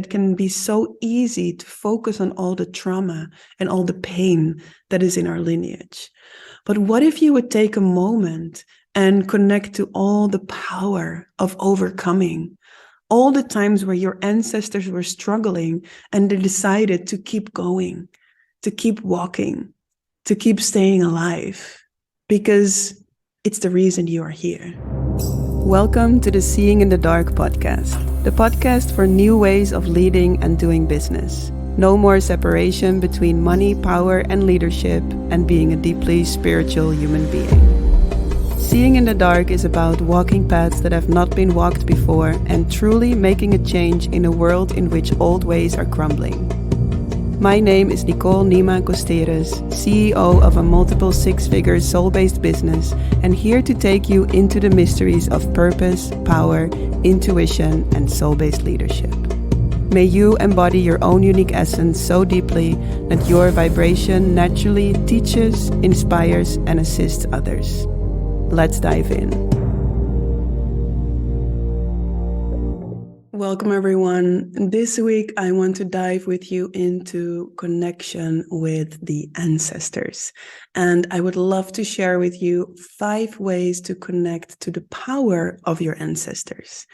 it can be so easy to focus on all the trauma and all the pain that is in our lineage. But what if you would take a moment and connect to all the power of overcoming, all the times where your ancestors were struggling and they decided to keep going, to keep walking, to keep staying alive, because it's the reason you are here. Welcome to the Seeing in the Dark podcast, the podcast for new ways of leading and doing business. No more separation between money, power, and leadership, and being a deeply spiritual human being. Seeing in the Dark is about walking paths that have not been walked before and truly making a change in a world in which old ways are crumbling. My name is Nicole Nima Costeres, CEO of a multiple six-figure soul-based business, and here to take you into the mysteries of purpose, power, intuition, and soul-based leadership. May you embody your own unique essence so deeply that your vibration naturally teaches, inspires, and assists others. Let's dive in. Welcome, everyone. This week, I want to dive with you into connection with the ancestors. And I would love to share with you 5 ways to connect to the power of your ancestors.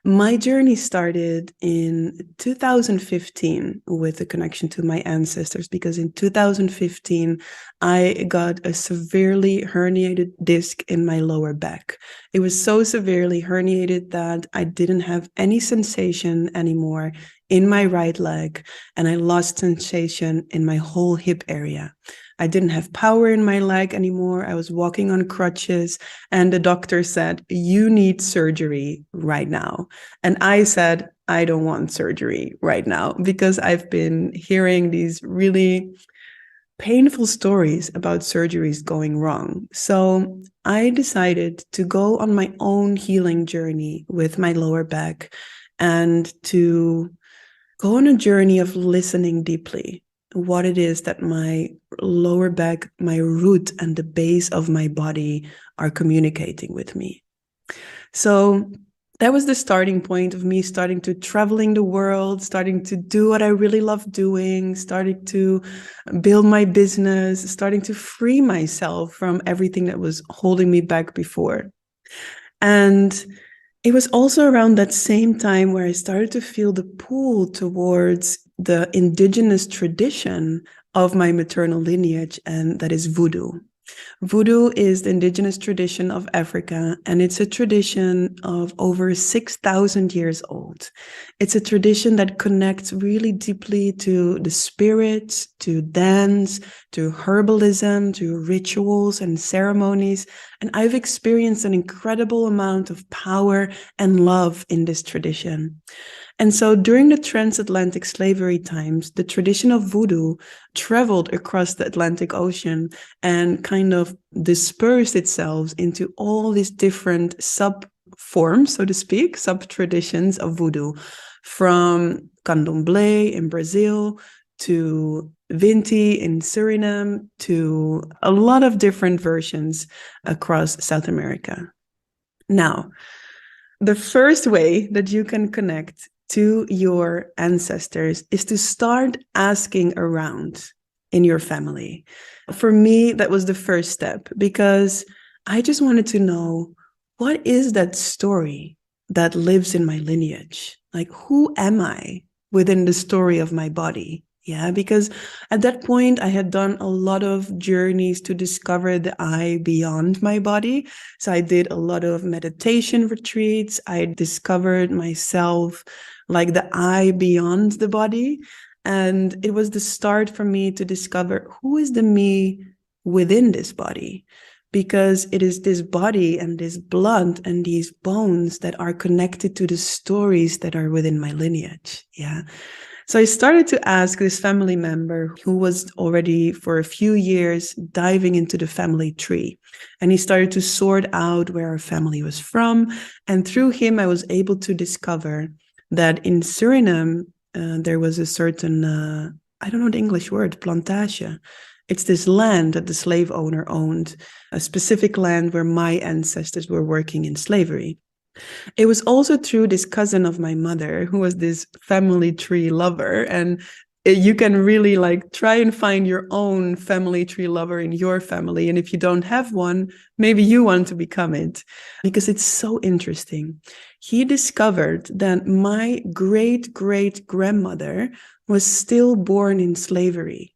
My journey started in 2015 with a connection to my ancestors, because in 2015, I got a severely herniated disc in my lower back. It was so severely herniated that I didn't have any sensation anymore in my right leg, and I lost sensation in my whole hip area. I didn't have power in my leg anymore. I was walking on crutches, and the doctor said, "You need surgery right now." And I said, "I don't want surgery right now," because I've been hearing these really painful stories about surgeries going wrong. So I decided to go on my own healing journey with my lower back and to go on a journey of listening deeply what it is that my lower back, my root and the base of my body are communicating with me. So that was the starting point of me starting to traveling the world, starting to do what I really love doing, starting to build my business, starting to free myself from everything that was holding me back before. And it was also around that same time where I started to feel the pull towards the indigenous tradition of my maternal lineage, and that is voodoo. Voodoo is the indigenous tradition of Africa, and it's a tradition of over 6,000 years old. It's a tradition that connects really deeply to the spirits, to dance, to herbalism, to rituals and ceremonies. And I've experienced an incredible amount of power and love in this tradition. And so during the transatlantic slavery times, the tradition of voodoo traveled across the Atlantic Ocean and kind of dispersed itself into all these different sub-forms, so to speak, sub-traditions of voodoo, from candomblé in Brazil to Vinti in Suriname to a lot of different versions across South America. Now, the first way that you can connect to your ancestors is to start asking around in your family. For me, that was the first step, because I just wanted to know, what is that story that lives in my lineage? Like, who am I within the story of my body? Yeah, because at that point, I had done a lot of journeys to discover the I beyond my body. So I did a lot of meditation retreats. I discovered myself like the I beyond the body. And it was the start for me to discover who is the me within this body. Because it is this body and this blood and these bones that are connected to the stories that are within my lineage. Yeah. So I started to ask this family member who was already for a few years diving into the family tree. And he started to sort out where our family was from. And through him, I was able to discover that in Suriname, there was a certain, I don't know the English word, plantage. It's this land that the slave owner owned, a specific land where my ancestors were working in slavery. It was also through this cousin of my mother who was this family tree lover. And you can really like try and find your own family tree lover in your family. And if you don't have one, maybe you want to become it, because it's so interesting. He discovered that my great great grandmother was still born in slavery.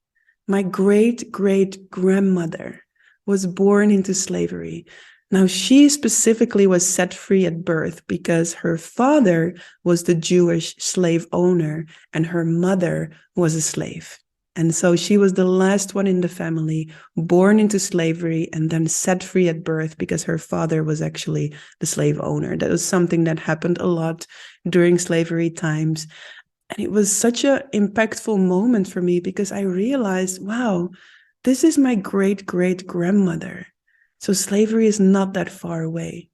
My great great grandmother was born into slavery. Now, she specifically was set free at birth because her father was the Jewish slave owner and her mother was a slave. And so she was the last one in the family born into slavery and then set free at birth because her father was actually the slave owner. That was something that happened a lot during slavery times. And it was such an impactful moment for me because I realized, wow, this is my great great grandmother. So slavery is not that far away.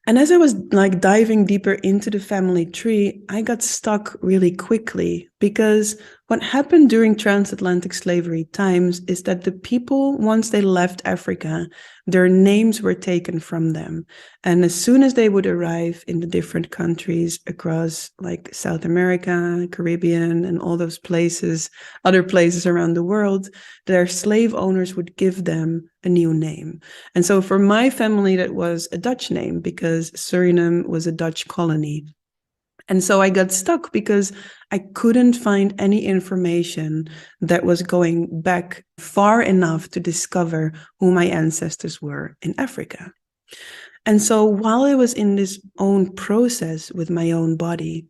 And as I was like diving deeper into the family tree, I got stuck really quickly because what happened during transatlantic slavery times is that the people, once they left Africa, their names were taken from them. And as soon as they would arrive in the different countries across like South America, Caribbean, and all those places, other places around the world, their slave owners would give them a new name. And so for my family, that was a Dutch name because Suriname was a Dutch colony. And so I got stuck because I couldn't find any information that was going back far enough to discover who my ancestors were in Africa. And so while I was in this own process with my own body,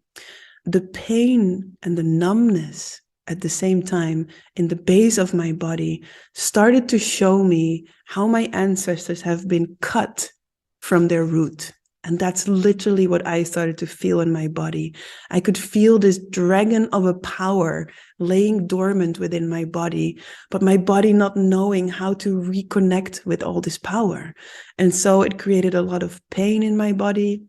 the pain and the numbness at the same time in the base of my body started to show me how my ancestors have been cut from their root. And that's literally what I started to feel in my body. I could feel this dragon of a power laying dormant within my body, but my body not knowing how to reconnect with all this power. And so it created a lot of pain in my body,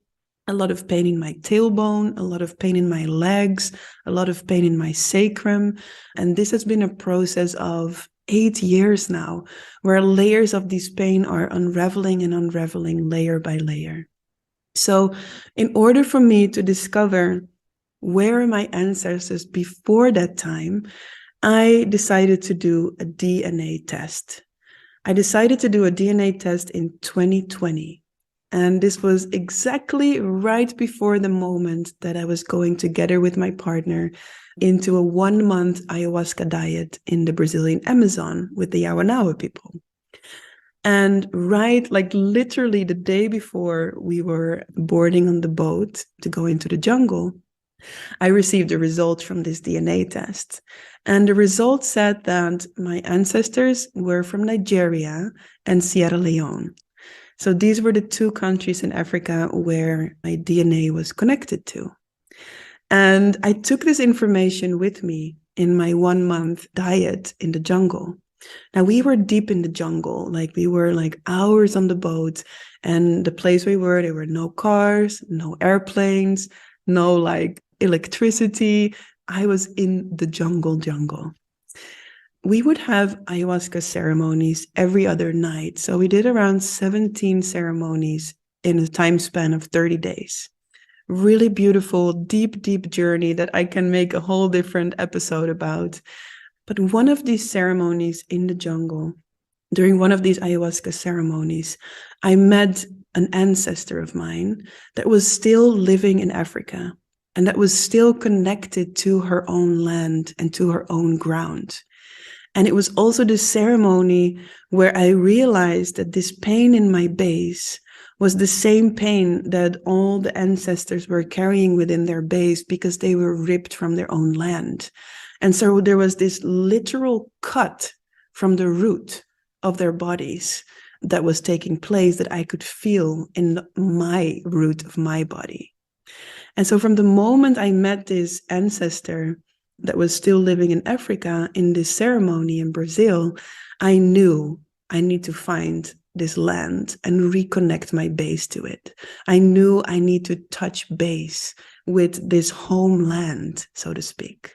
a lot of pain in my tailbone, a lot of pain in my legs, a lot of pain in my sacrum. And this has been a process of 8 years now, where layers of this pain are unraveling and unraveling layer by layer. So in order for me to discover where are my ancestors before that time, I decided to do a DNA test. I decided to do a DNA test in 2020. And this was exactly right before the moment that I was going together with my partner into a 1-month ayahuasca diet in the Brazilian Amazon with the Yawanawa people. And right, like literally the day before we were boarding on the boat to go into the jungle, I received the results from this DNA test. And the results said that my ancestors were from Nigeria and Sierra Leone. So these were the 2 countries in Africa where my DNA was connected to. And I took this information with me in my 1-month diet in the jungle. Now we were deep in the jungle, like we were like hours on the boat, and the place we were, there were no cars, no airplanes, no like electricity. I was in the jungle. We would have ayahuasca ceremonies every other night. So we did around 17 ceremonies in a time span of 30 days. Really beautiful, deep, deep journey that I can make a whole different episode about. But one of these ceremonies in the jungle, during one of these ayahuasca ceremonies, I met an ancestor of mine that was still living in Africa and that was still connected to her own land and to her own ground. And it was also the ceremony where I realized that this pain in my base was the same pain that all the ancestors were carrying within their base because they were ripped from their own land. And so there was this literal cut from the root of their bodies that was taking place that I could feel in my root of my body. And so from the moment I met this ancestor that was still living in Africa in this ceremony in Brazil, I knew I need to find this land and reconnect my base to it. I knew I need to touch base with this homeland, so to speak.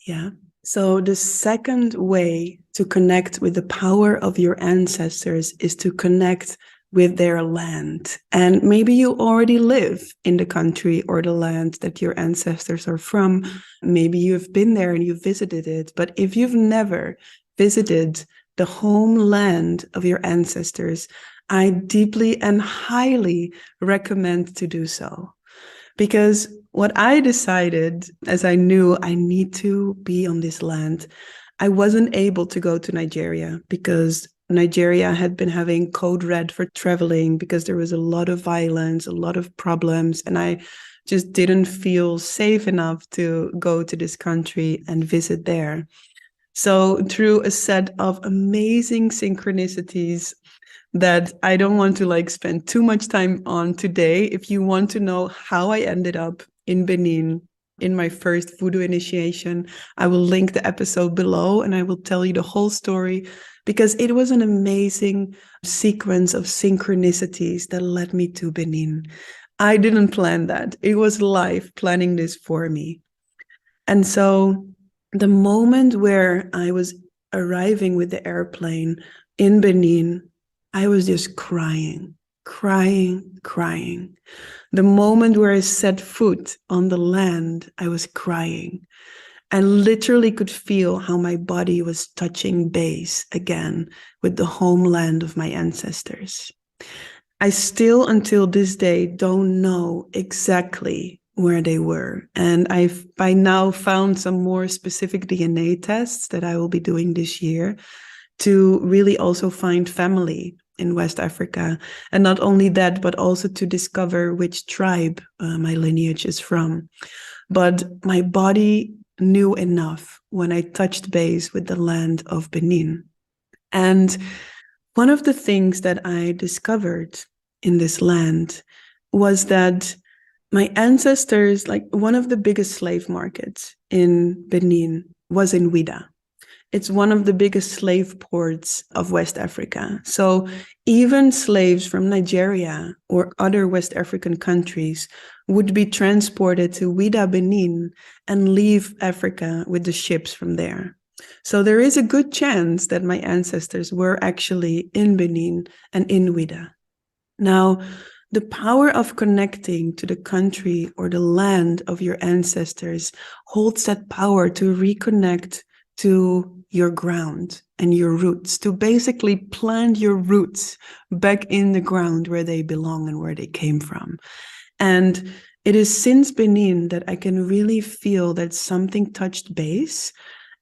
Yeah. So the second way to connect with the power of your ancestors is to connect with their land. And maybe you already live in the country or the land that your ancestors are from. Maybe you've been there and you visited it. But if you've never visited the homeland of your ancestors, I deeply and highly recommend to do so. Because what I decided, as I knew I need to be on this land, I wasn't able to go to Nigeria because Nigeria had been having code red for traveling because there was a lot of violence, a lot of problems, and I just didn't feel safe enough to go to this country and visit there. So through a set of amazing synchronicities that I don't want to spend too much time on today. If you want to know how I ended up in Benin in my first voodoo initiation, I will link the episode below and I will tell you the whole story, because it was an amazing sequence of synchronicities that led me to Benin. I didn't plan that. It was life planning this for me. And so the moment where I was arriving with the airplane in Benin, I was just crying. The moment where I set foot on the land, I was crying. I literally could feel how my body was touching base again with the homeland of my ancestors. I still, until this day, don't know exactly where they were. And I've by now found some more specific DNA tests that I will be doing this year to really also find family in West Africa. And not only that, but also to discover which tribe my lineage is from. But my body knew enough when I touched base with the land of Benin. And one of the things that I discovered in this land was that my ancestors, one of the biggest slave markets in Benin was in Ouidah. It's one of the biggest slave ports of West Africa. So even slaves from Nigeria or other West African countries would be transported to Ouidah, Benin, and leave Africa with the ships from there. So there is a good chance that my ancestors were actually in Benin and in Ouidah. Now, the power of connecting to the country or the land of your ancestors holds that power to reconnect to your ground and your roots, to basically plant your roots back in the ground where they belong and where they came from. And it is since Benin that I can really feel that something touched base,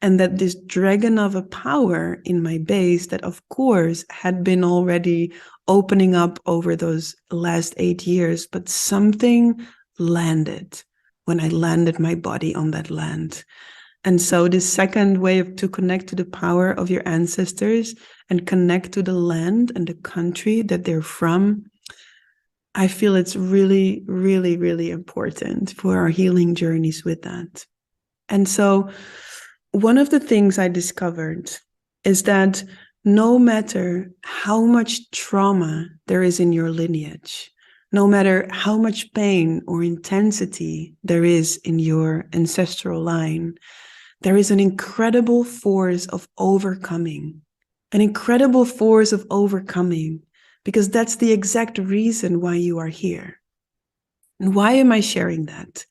and that this dragon of a power in my base that, of course, had been already opening up over those last 8 years, but something landed when I landed my body on that land. And so this second way to connect to the power of your ancestors and connect to the land and the country that they're from, I feel it's really, really, really important for our healing journeys with that. And so one of the things I discovered is that no matter how much trauma there is in your lineage, no matter how much pain or intensity there is in your ancestral line, there is an incredible force of overcoming, because that's the exact reason why you are here. And why am I sharing that?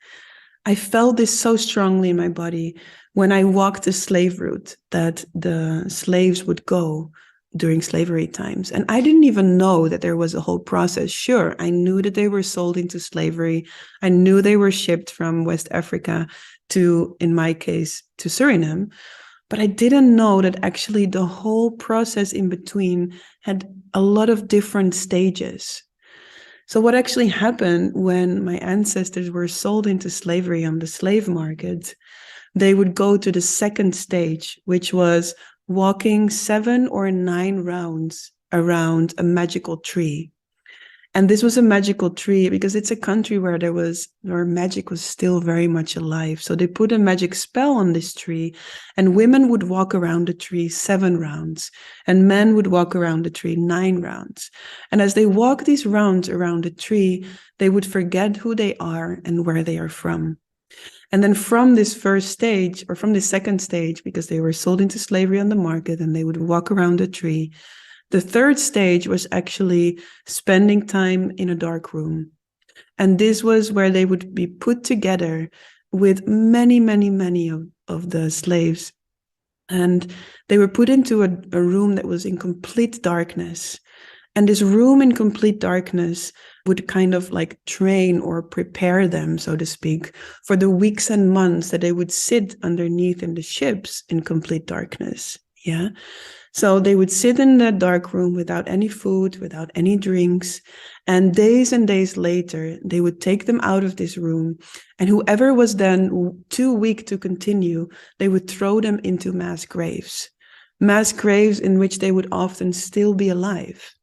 I felt this so strongly in my body when I walked the slave route that the slaves would go during slavery times. And I didn't even know that there was a whole process. Sure, I knew that they were sold into slavery. I knew they were shipped from West Africa to, in my case, to Suriname. But I didn't know that actually the whole process in between had a lot of different stages. So what actually happened when my ancestors were sold into slavery on the slave market, they would go to the second stage, which was walking 7 or 9 rounds around a magical tree. And this was a magical tree because it's a country where magic was still very much alive. So they put a magic spell on this tree, and women would walk around the tree 7 rounds, and men would walk around the tree 9 rounds. And as they walk these rounds around the tree, they would forget who they are and where they are from. And then from this first stage, or from this second stage, because they were sold into slavery on the market and they would walk around the tree, The third stage was actually spending time in a dark room. And this was where they would be put together with many, many, many of the slaves. And they were put into a room that was in complete darkness. And this room in complete darkness would kind of like train or prepare them, so to speak, for the weeks and months that they would sit underneath in the ships in complete darkness. Yeah. So they would sit in that dark room without any food, without any drinks. And days later, they would take them out of this room. And whoever was then too weak to continue, they would throw them into mass graves in which they would often still be alive.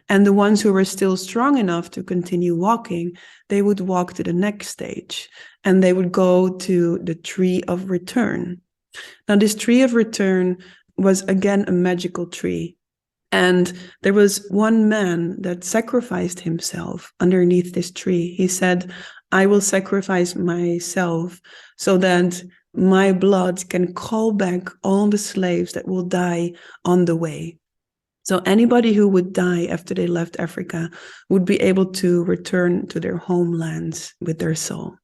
And the ones who were still strong enough to continue walking, they would walk to the next stage, and they would go to the tree of return. Now, this tree of return was again a magical tree. And there was one man that sacrificed himself underneath this tree. He said, I will sacrifice myself so that my blood can call back all the slaves that will die on the way. So anybody who would die after they left Africa would be able to return to their homelands with their soul.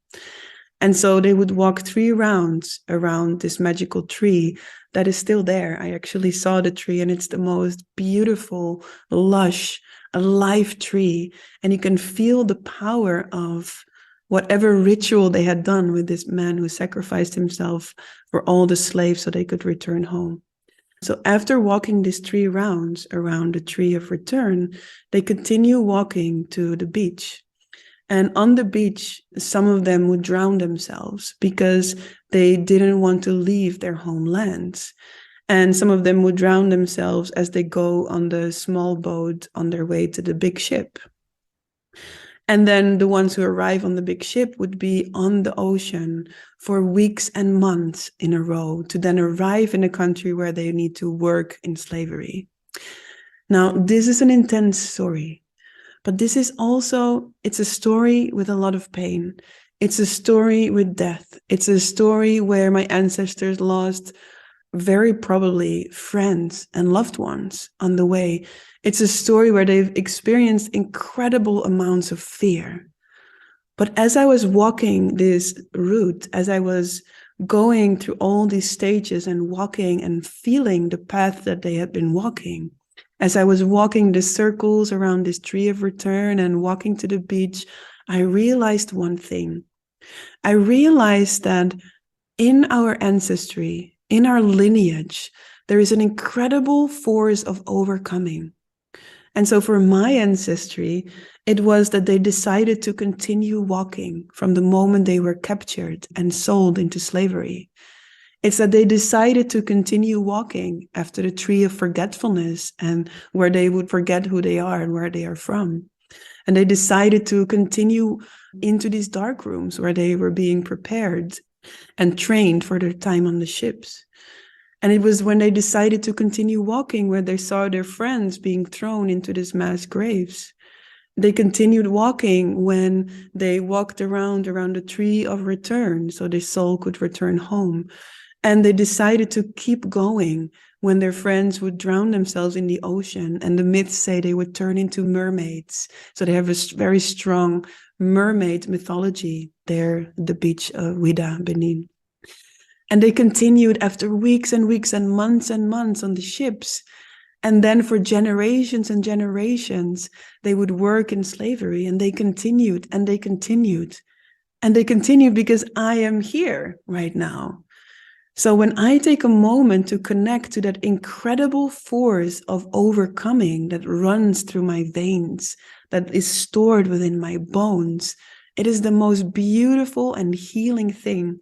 And so they would walk 3 rounds around this magical tree that is still there. I actually saw the tree, and it's the most beautiful, lush, alive tree. And you can feel the power of whatever ritual they had done with this man who sacrificed himself for all the slaves so they could return home. So after walking these 3 rounds around the tree of return, they continue walking to the beach. And on the beach, some of them would drown themselves because they didn't want to leave their homelands. And some of them would drown themselves as they go on the small boat on their way to the big ship. And then the ones who arrive on the big ship would be on the ocean for weeks and months in a row to then arrive in a country where they need to work in slavery. Now, this is an intense story, but this is also, it's a story with a lot of pain. It's a story with death. It's a story where my ancestors lost very probably friends and loved ones on the way. It's a story where they've experienced incredible amounts of fear. But as I was walking this route, as I was going through all these stages and walking and feeling the path that they had been walking, as I was walking the circles around this tree of return and walking to the beach, I realized one thing. I realized that in our ancestry, in our lineage, there is an incredible force of overcoming. And so for my ancestry, it was that they decided to continue walking from the moment they were captured and sold into slavery. It's that they decided to continue walking after the tree of forgetfulness and where they would forget who they are and where they are from. And they decided to continue into these dark rooms where they were being prepared and trained for their time on the ships. And it was when they decided to continue walking where they saw their friends being thrown into these mass graves. They continued walking when they walked around the tree of return so their soul could return home. And they decided to keep going when their friends would drown themselves in the ocean. And the myths say they would turn into mermaids. So they have a very strong mermaid mythology there, the beach of Ouidah, Benin. And they continued after weeks and weeks and months on the ships. And then for generations and generations, they would work in slavery, and they continued and they continued. And they continued because I am here right now. So when I take a moment to connect to that incredible force of overcoming that runs through my veins, that is stored within my bones, it is the most beautiful and healing thing.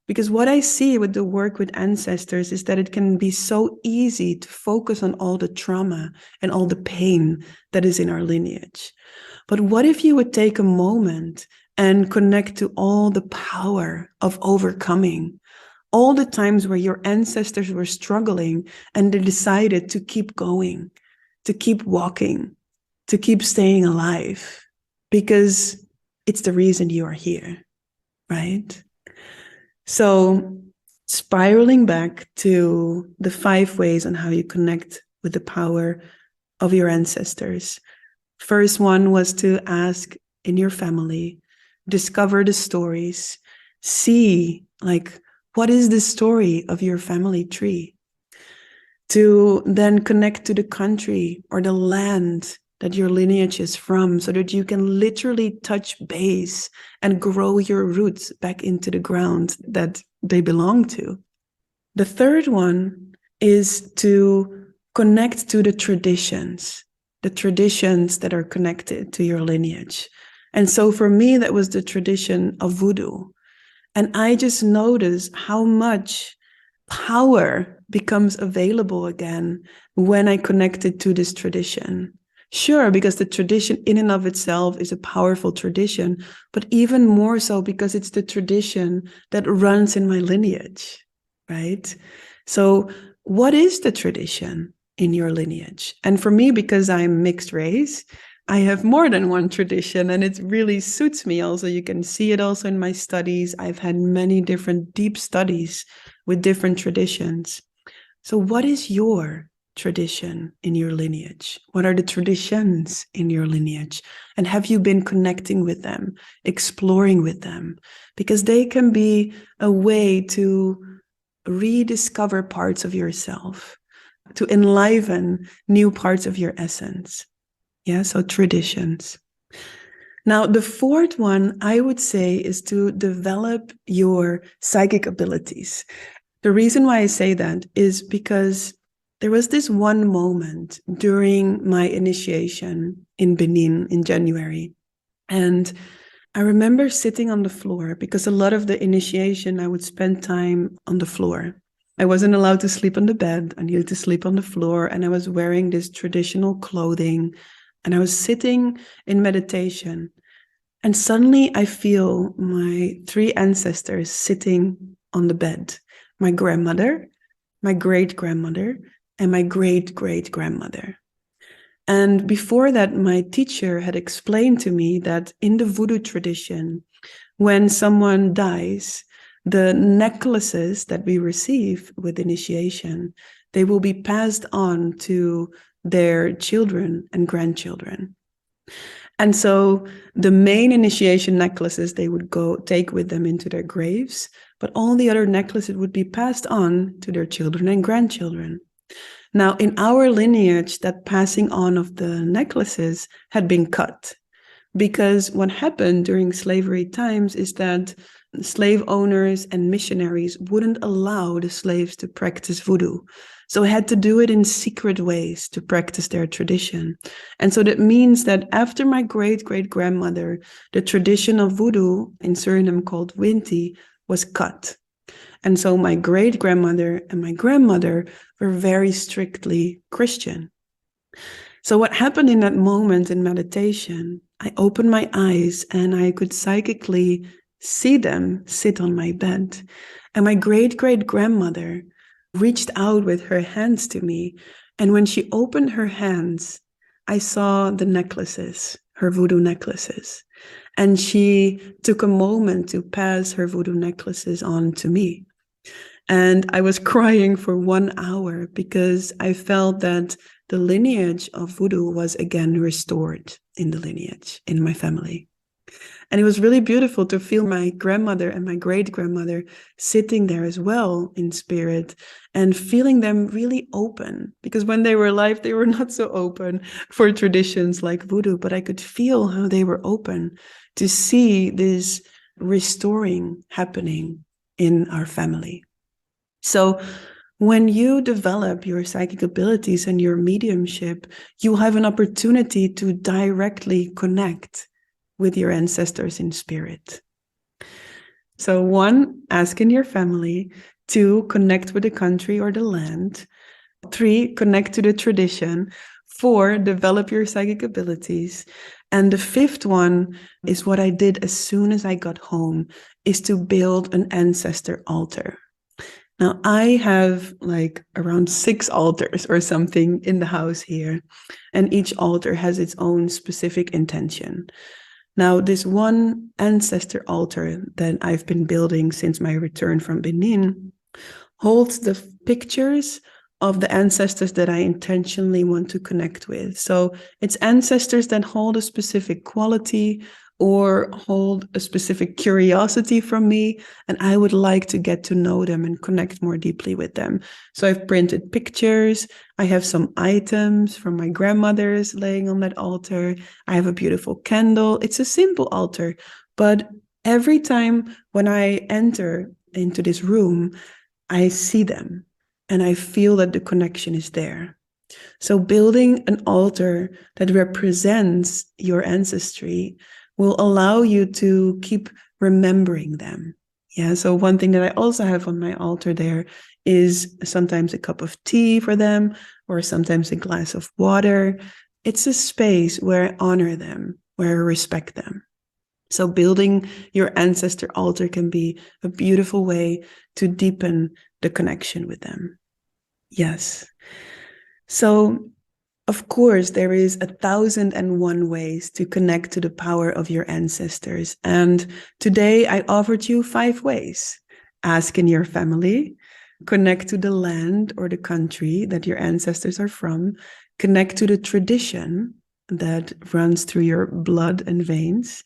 Because what I see with the work with ancestors is that it can be so easy to focus on all the trauma and all the pain that is in our lineage. But what if you would take a moment and connect to all the power of overcoming? All the times where your ancestors were struggling and they decided to keep going, to keep walking, to keep staying alive, because it's the reason you are here, right? So spiraling back to the 5 ways on how you connect with the power of your ancestors. First one was to ask in your family, discover the stories, see like, what is the story of your family tree? To then connect to the country or the land that your lineage is from, so that you can literally touch base and grow your roots back into the ground that they belong to. The third one is to connect to the traditions that are connected to your lineage. And so for me, that was the tradition of voodoo. And I just noticed how much power becomes available again when I connected to this tradition. Sure, because the tradition in and of itself is a powerful tradition, but even more so because it's the tradition that runs in my lineage, right? So what is the tradition in your lineage? And for me, because I'm mixed race, I have more than one tradition, and it really suits me also. You can see it also in my studies. I've had many different deep studies with different traditions. So what is your tradition in your lineage? What are the traditions in your lineage? And have you been connecting with them, exploring with them? Because they can be a way to rediscover parts of yourself, to enliven new parts of your essence. Yeah, so traditions. Now, the fourth one I would say is to develop your psychic abilities. The reason why I say that is because there was this one moment during my initiation in Benin in January. And I remember sitting on the floor, because a lot of the initiation, I would spend time on the floor. I wasn't allowed to sleep on the bed. I needed to sleep on the floor. And I was wearing this traditional clothing. And I was sitting in meditation. And suddenly I feel my three ancestors sitting on the bed. My grandmother, my great-grandmother, and my great-great-grandmother. And before that, my teacher had explained to me that in the voodoo tradition, when someone dies, the necklaces that we receive with initiation, they will be passed on to their children and grandchildren. And so the main initiation necklaces they would go take with them into their graves, but all the other necklaces would be passed on to their children and grandchildren. Now, in our lineage, that passing on of the necklaces had been cut, because what happened during slavery times is that slave owners and missionaries wouldn't allow the slaves to practice voodoo. So they had to do it in secret ways to practice their tradition. And so that means that after my great-great-grandmother, the tradition of voodoo in Suriname called Winti was cut. And so my great-grandmother and my grandmother were very strictly Christian. So what happened in that moment in meditation, I opened my eyes and I could psychically see them sit on my bed. And my great-great-grandmother reached out with her hands to me. And when she opened her hands, I saw the necklaces, her voodoo necklaces. And she took a moment to pass her voodoo necklaces on to me. And I was crying for 1 hour because I felt that the lineage of voodoo was again restored in the lineage, in my family. And it was really beautiful to feel my grandmother and my great-grandmother sitting there as well in spirit and feeling them really open. Because when they were alive, they were not so open for traditions like voodoo, but I could feel how they were open to see this restoring happening in our family. So when you develop your psychic abilities and your mediumship, you have an opportunity to directly connect with your ancestors in spirit. So 1, ask in your family. 2, connect with the country or the land. 3, connect to the tradition. 4, develop your psychic abilities. And the 5th one is what I did as soon as I got home, is to build an ancestor altar. Now, I have like around 6 altars or something in the house here, and each altar has its own specific intention. Now, this one ancestor altar that I've been building since my return from Benin holds the pictures of the ancestors that I intentionally want to connect with. So it's ancestors that hold a specific quality or hold a specific curiosity from me, and I would like to get to know them and connect more deeply with them. So I've printed pictures. I have some items from my grandmother's laying on that altar. I have a beautiful candle. It's a simple altar, but every time when I enter into this room, I see them and I feel that the connection is there. So building an altar that represents your ancestry will allow you to keep remembering them. Yeah, so one thing that I also have on my altar there is sometimes a cup of tea for them, or sometimes a glass of water. It's a space where I honor them, where I respect them. So building your ancestor altar can be a beautiful way to deepen the connection with them. Yes. So, of course, there is 1,001 ways to connect to the power of your ancestors. And today I offered you 5 ways. Ask in your family, connect to the land or the country that your ancestors are from, connect to the tradition that runs through your blood and veins,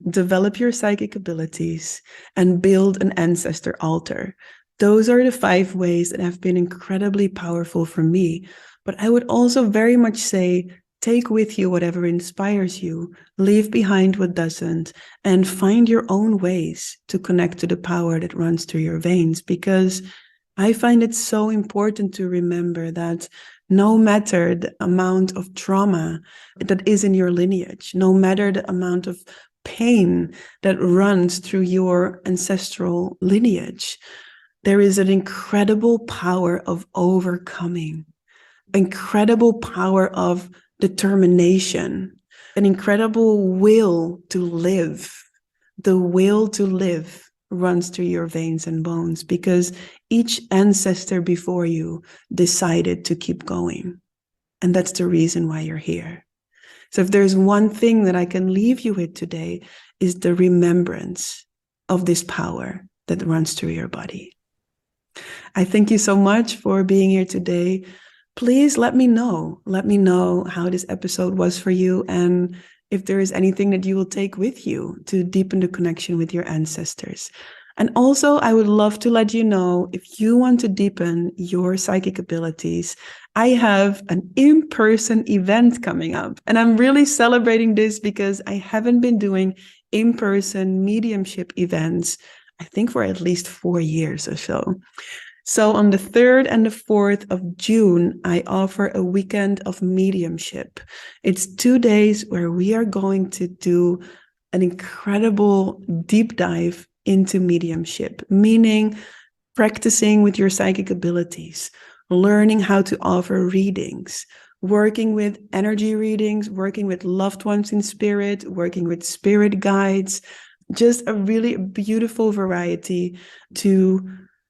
develop your psychic abilities, and build an ancestor altar. Those are the 5 ways that have been incredibly powerful for me. But I would also very much say, take with you whatever inspires you, leave behind what doesn't, and find your own ways to connect to the power that runs through your veins. Because I find it so important to remember that no matter the amount of trauma that is in your lineage, no matter the amount of pain that runs through your ancestral lineage, there is an incredible power of overcoming, incredible power of determination, an incredible will to live. The will to live runs through your veins and bones because each ancestor before you decided to keep going. And that's the reason why you're here. So if there's one thing that I can leave you with today, is the remembrance of this power that runs through your body. I thank you so much for being here today. Please let me know. Let me know how this episode was for you and if there is anything that you will take with you to deepen the connection with your ancestors. And also, I would love to let you know if you want to deepen your psychic abilities, I have an in-person event coming up. And I'm really celebrating this because I haven't been doing in-person mediumship events, I think for at least 4 years or so. So on the 3rd and the 4th of June, I offer a weekend of mediumship. It's 2 days where we are going to do an incredible deep dive into mediumship, meaning practicing with your psychic abilities, learning how to offer readings, working with energy readings, working with loved ones in spirit, working with spirit guides, just a really beautiful variety to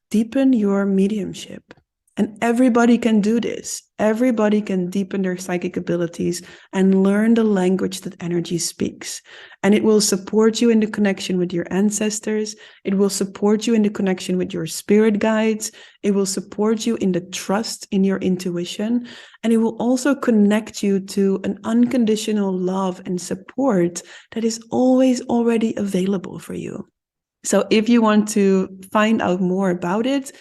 deepen your mediumship. And everybody can do this. Everybody can deepen their psychic abilities and learn the language that energy speaks. And it will support you in the connection with your ancestors. It will support you in the connection with your spirit guides. It will support you in the trust in your intuition. And it will also connect you to an unconditional love and support that is always already available for you. So if you want to find out more about it,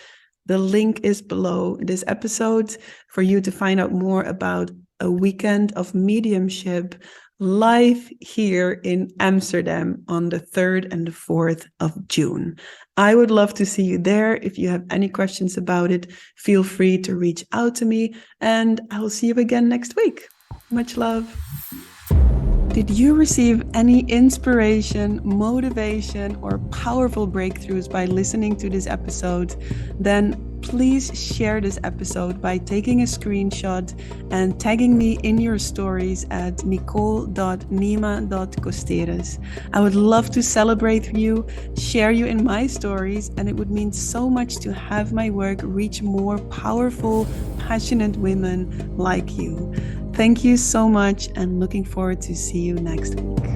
the link is below this episode for you to find out more about a weekend of mediumship live here in Amsterdam on the 3rd and the 4th of June. I would love to see you there. If you have any questions about it, feel free to reach out to me, and I will see you again next week. Much love. Did you receive any inspiration, motivation, or powerful breakthroughs by listening to this episode? Then please share this episode by taking a screenshot and tagging me in your stories at nicole.nima.costeres. I would love to celebrate you, share you in my stories, and it would mean so much to have my work reach more powerful, passionate women like you. Thank you so much, and looking forward to see you next week.